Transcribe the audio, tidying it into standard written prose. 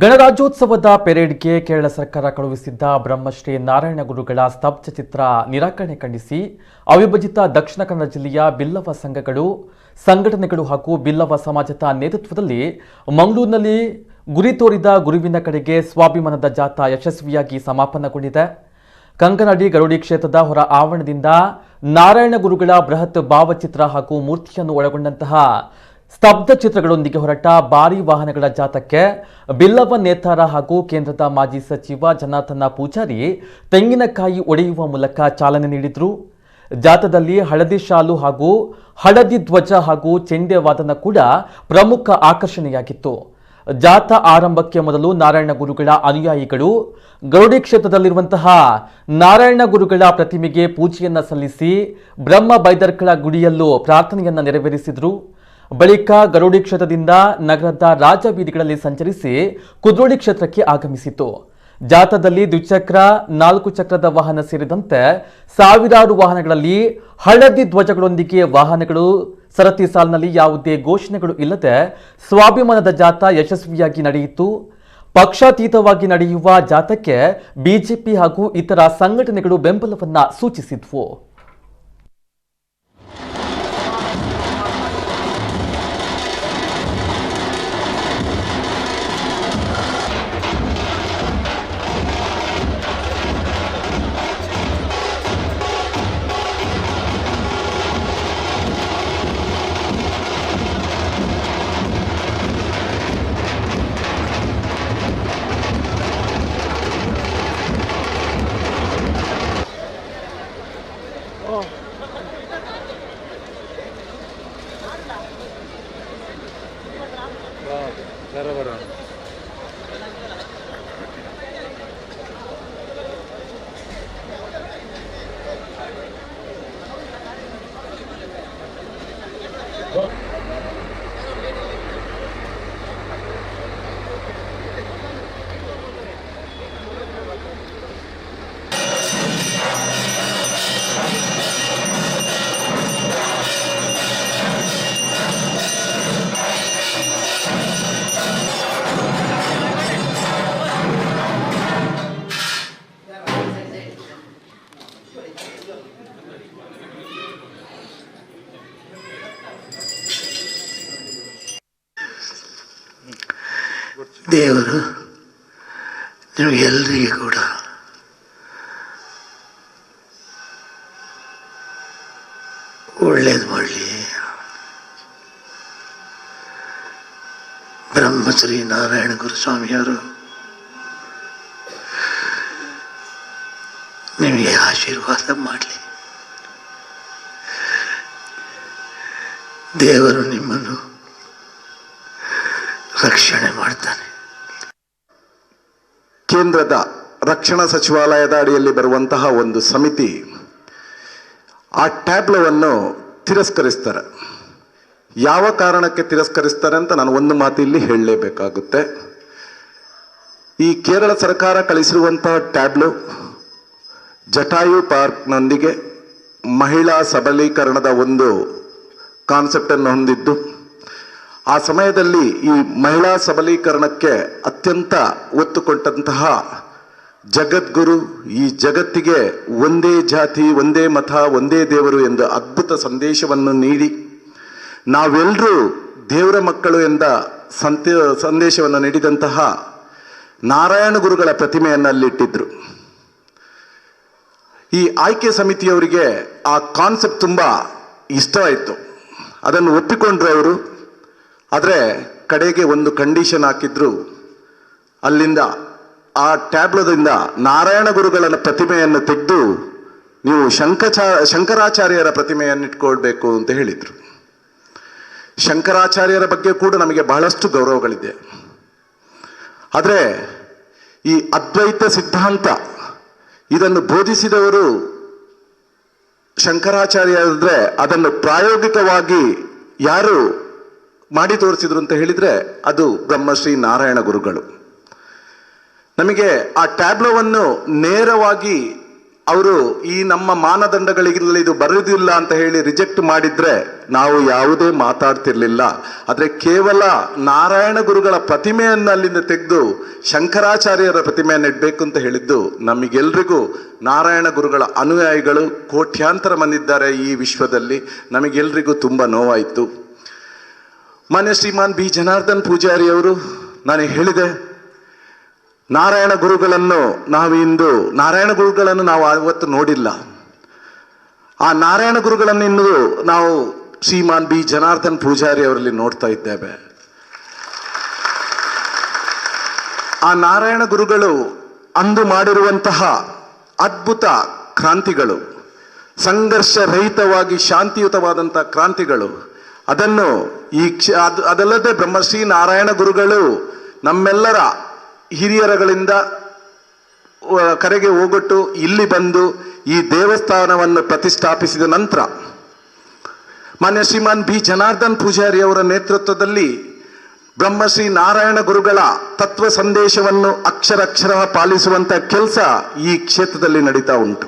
ಗಣರಾಜ್ಯೋತ್ಸವದ ಪೆರೇಡ್ಗೆ ಕೇರಳ ಸರ್ಕಾರ ಕಳುಹಿಸಿದ್ದ ಬ್ರಹ್ಮಶ್ರೀ ನಾರಾಯಣ ಗುರುಗಳ ಸ್ತಬ್ಧ ಚಿತ್ರ ನಿರಾಕರಣೆ ಖಂಡಿಸಿ ಅವಿಭಜಿತ ದಕ್ಷಿಣ ಕನ್ನಡ ಜಿಲ್ಲೆಯ ಬಿಲ್ಲವ ಸಂಘಗಳು, ಸಂಘಟನೆಗಳು ಹಾಗೂ ಬಿಲ್ಲವ ಸಮಾಜದ ನೇತೃತ್ವದಲ್ಲಿ ಮಂಗಳೂರಿನಲ್ಲಿ ಗುರಿ ತೋರಿದ ಗುರುವಿನ ಕಡೆಗೆ ಸ್ವಾಭಿಮಾನದ ಜಾಥಾ ಯಶಸ್ವಿಯಾಗಿ ಸಮಾಪನಗೊಂಡಿದೆ. ಕಂಕನಾಡಿ ಗರುಡಿ ಕ್ಷೇತ್ರದ ಹೊರ ಆವರಣದಿಂದ ನಾರಾಯಣ ಗುರುಗಳ ಬೃಹತ್ ಭಾವಚಿತ್ರ ಹಾಗೂ ಮೂರ್ತಿಯನ್ನು ಒಳಗೊಂಡಂತಹ ಸ್ತಬ್ಧ ಚಿತ್ರಗಳೊಂದಿಗೆ ಹೊರಟ ಭಾರೀ ವಾಹನಗಳ ಜಾಥಾಕ್ಕೆ ಬಿಲ್ಲವ ನೇತಾರ ಹಾಗೂ ಕೇಂದ್ರದ ಮಾಜಿ ಸಚಿವ ಜನಾರ್ದನ ಪೂಜಾರಿ ತೆಂಗಿನಕಾಯಿ ಒಡೆಯುವ ಮೂಲಕ ಚಾಲನೆ ನೀಡಿದರು. ಜಾಥಾದಲ್ಲಿ ಹಳದಿ ಶಾಲು ಹಾಗೂ ಹಳದಿ ಧ್ವಜ ಹಾಗೂ ಚೆಂಡೆ ವಾದನ ಕೂಡ ಪ್ರಮುಖ ಆಕರ್ಷಣೆಯಾಗಿತ್ತು. ಜಾಥಾ ಆರಂಭಕ್ಕೆ ಮೊದಲು ನಾರಾಯಣ ಗುರುಗಳ ಅನುಯಾಯಿಗಳು ಗರುಡಿ ಕ್ಷೇತ್ರದಲ್ಲಿರುವಂತಹ ನಾರಾಯಣ ಗುರುಗಳ ಪ್ರತಿಮೆಗೆ ಪೂಜೆಯನ್ನ ಸಲ್ಲಿಸಿ ಬ್ರಹ್ಮ ಬೈದರ್ಕಳ ಗುಡಿಯಲ್ಲೂ ಪ್ರಾರ್ಥನೆಯನ್ನ ನೆರವೇರಿಸಿದರು. ಬಳಿಕ ಗರುಡಿ ಕ್ಷೇತ್ರದಿಂದ ನಗರದ ರಾಜಬೀದಿಗಳಲ್ಲಿ ಸಂಚರಿಸಿ ಕುದ್ರೋಳಿ ಕ್ಷೇತ್ರಕ್ಕೆ ಆಗಮಿಸಿತು. ಜಾಥಾದಲ್ಲಿ ದ್ವಿಚಕ್ರ, 4 ಚಕ್ರದ ವಾಹನ ಸೇರಿದಂತೆ ಸಾವಿರಾರು ವಾಹನಗಳಲ್ಲಿ ಹಳದಿ ಧ್ವಜಗಳೊಂದಿಗೆ ವಾಹನಗಳು ಸರತಿ ಸಾಲಿನಲ್ಲಿ ಯಾವುದೇ ಘೋಷಣೆಗಳು ಇಲ್ಲದೆ ಸ್ವಾಭಿಮಾನದ ಜಾಥಾ ಯಶಸ್ವಿಯಾಗಿ ನಡೆಯಿತು. ಪಕ್ಷಾತೀತವಾಗಿ ನಡೆಯುವ ಜಾಥಾಕ್ಕೆ ಬಿಜೆಪಿ ಹಾಗೂ ಇತರ ಸಂಘಟನೆಗಳು ಬೆಂಬಲವನ್ನ ಸೂಚಿಸಿದ್ವು. ದೇವರು ನಿಮಗೆಲ್ಲರಿಗೂ ಕೂಡ ಒಳ್ಳೇದು ಮಾಡಲಿ. ಬ್ರಹ್ಮಶ್ರೀ ನಾರಾಯಣ ಗುರುಸ್ವಾಮಿಯವರು ನಿಮಗೆ ಆಶೀರ್ವಾದ ಮಾಡಲಿ. ದೇವರು ನಿಮ್ಮನ್ನು ರಕ್ಷಣೆ ಮಾಡ್ತಾನೆ. ಕೇಂದ್ರದ ರಕ್ಷಣಾ ಸಚಿವಾಲಯದ ಅಡಿಯಲ್ಲಿ ಬರುವಂತಹ ಒಂದು ಸಮಿತಿ ಆ ಟ್ಯಾಬ್ಲೋವನ್ನು ತಿರಸ್ಕರಿಸ್ತಾರೆ. ಯಾವ ಕಾರಣಕ್ಕೆ ತಿರಸ್ಕರಿಸ್ತಾರೆ ಅಂತ ನಾನು ಒಂದು ಮಾತಿಲ್ಲಿ ಹೇಳಲೇಬೇಕಾಗುತ್ತೆ. ಈ ಕೇರಳ ಸರ್ಕಾರ ಕಳಿಸಿರುವಂತಹ ಟ್ಯಾಬ್ಲೋ ಜಟಾಯು ಪಾರ್ಕ್ನೊಂದಿಗೆ ಮಹಿಳಾ ಸಬಲೀಕರಣದ ಒಂದು ಕಾನ್ಸೆಪ್ಟನ್ನು ಹೊಂದಿದ್ದು, ಆ ಸಮಯದಲ್ಲಿ ಈ ಮಹಿಳಾ ಸಬಲೀಕರಣಕ್ಕೆ ಅತ್ಯಂತ ಒತ್ತು ಕೊಟ್ಟಂತಹ ಜಗದ್ಗುರು ಈ ಜಗತ್ತಿಗೆ ಒಂದೇ ಜಾತಿ, ಒಂದೇ ಮತ, ಒಂದೇ ದೇವರು ಎಂದು ಅದ್ಭುತ ಸಂದೇಶವನ್ನು ನೀಡಿ ನಾವೆಲ್ಲರೂ ದೇವರ ಮಕ್ಕಳು ಎಂದ ಸಂದೇಶವನ್ನು ನೀಡಿದಂತಹ ನಾರಾಯಣ ಗುರುಗಳ ಪ್ರತಿಮೆಯನ್ನು ಅಲ್ಲಿಟ್ಟಿದ್ರು. ಈ ಆಯ್ಕೆ ಸಮಿತಿಯವರಿಗೆ ಆ ಕಾನ್ಸೆಪ್ಟ್ ತುಂಬ ಇಷ್ಟವಾಯಿತು. ಅದನ್ನು ಒಪ್ಪಿಕೊಂಡ್ರು ಅವರು. ಆದರೆ ಕಡೆಗೆ ಒಂದು ಕಂಡೀಷನ್ ಹಾಕಿದ್ರು. ಅಲ್ಲಿಂದ ಆ ಟ್ಯಾಬ್ಲೋದಿಂದ ನಾರಾಯಣ ಗುರುಗಳ ಪ್ರತಿಮೆಯನ್ನು ತೆಗೆದು ನೀವು ಶಂಕರಾಚಾರ್ಯರ ಪ್ರತಿಮೆಯನ್ನು ಇಟ್ಕೊಳ್ಬೇಕು ಅಂತ ಹೇಳಿದರು. ಶಂಕರಾಚಾರ್ಯರ ಬಗ್ಗೆ ಕೂಡ ನಮಗೆ ಬಹಳಷ್ಟು ಗೌರವಗಳಿದೆ. ಆದರೆ ಈ ಅದ್ವೈತ ಸಿದ್ಧಾಂತ ಇದನ್ನು ಬೋಧಿಸಿದವರು ಶಂಕರಾಚಾರ್ಯರಾದ್ರೆ ಅದನ್ನು ಪ್ರಾಯೋಗಿಕವಾಗಿ ಯಾರು ಮಾಡಿ ತೋರಿಸಿದ್ರು ಅಂತ ಹೇಳಿದ್ರೆ ಅದು ಬ್ರಹ್ಮಶ್ರೀ ನಾರಾಯಣ ಗುರುಗಳು. ನಮಗೆ ಆ ಟ್ಯಾಬ್ಲೋವನ್ನು ನೇರವಾಗಿ ಅವರು ಈ ನಮ್ಮ ಮಾನದಂಡಗಳಿಗೆಲ್ಲ ಇದು ಬರುವುದಿಲ್ಲ ಅಂತ ಹೇಳಿ ರಿಜೆಕ್ಟ್ ಮಾಡಿದ್ರೆ ನಾವು ಯಾವುದೇ ಮಾತಾಡ್ತಿರ್ಲಿಲ್ಲ. ಆದರೆ ಕೇವಲ ನಾರಾಯಣ ಗುರುಗಳ ಪ್ರತಿಮೆಯನ್ನು ಅಲ್ಲಿಂದ ತೆಗೆದು ಶಂಕರಾಚಾರ್ಯರ ಪ್ರತಿಮೆಯನ್ನು ಇಡಬೇಕು ಅಂತ ಹೇಳಿದ್ದು ನಮಗೆಲ್ರಿಗೂ, ನಾರಾಯಣ ಗುರುಗಳ ಅನುಯಾಯಿಗಳು ಕೋಟ್ಯಾಂತರ ಮಂದಿ ಇದ್ದಾರೆ ಈ ವಿಶ್ವದಲ್ಲಿ, ನಮಗೆಲ್ರಿಗೂ ತುಂಬ ನೋವಾಯಿತು. ಮಾನ್ಯ ಶ್ರೀಮಾನ್ ಬಿ ಜನಾರ್ದನ್ ಪೂಜಾರಿ ಅವರು, ನಾನು ಹೇಳಿದೆ, ನಾರಾಯಣ ಗುರುಗಳನ್ನು ನಾವು ಅವತ್ತು ನೋಡಿಲ್ಲ. ಆ ನಾರಾಯಣ ಗುರುಗಳನ್ನು ಇನ್ನು ನಾವು ಶ್ರೀಮಾನ್ ಬಿ ಜನಾರ್ದನ್ ಪೂಜಾರಿ ಅವರಲ್ಲಿ ನೋಡ್ತಾ ಇದ್ದೇವೆ. ಆ ನಾರಾಯಣ ಗುರುಗಳು ಅಂದು ಮಾಡಿರುವಂತಹ ಅದ್ಭುತ ಕ್ರಾಂತಿಗಳು, ಸಂಘರ್ಷ ರಹಿತವಾಗಿ ಶಾಂತಿಯುತವಾದಂತಹ ಕ್ರಾಂತಿಗಳು, ಅದನ್ನು ಅದಲ್ಲದೆ ಬ್ರಹ್ಮಶ್ರೀ ನಾರಾಯಣ ಗುರುಗಳು ನಮ್ಮೆಲ್ಲರ ಹಿರಿಯರಗಳಿಂದ ಕರೆಗೆ ಹೋಗೊಟ್ಟು ಇಲ್ಲಿ ಬಂದು ಈ ದೇವಸ್ಥಾನವನ್ನು ಪ್ರತಿಷ್ಠಾಪಿಸಿದ ನಂತರ ಮಾನ್ಯ ಶ್ರೀಮಾನ್ ಬಿ ಜನಾರ್ದನ್ ಪೂಜಾರಿ ಅವರ ನೇತೃತ್ವದಲ್ಲಿ ಬ್ರಹ್ಮಶ್ರೀ ನಾರಾಯಣ ಗುರುಗಳ ತತ್ವ ಸಂದೇಶವನ್ನು ಅಕ್ಷರ ಪಾಲಿಸುವಂತ ಕೆಲಸ ಈ ಕ್ಷೇತ್ರದಲ್ಲಿ ನಡೀತಾ ಉಂಟು.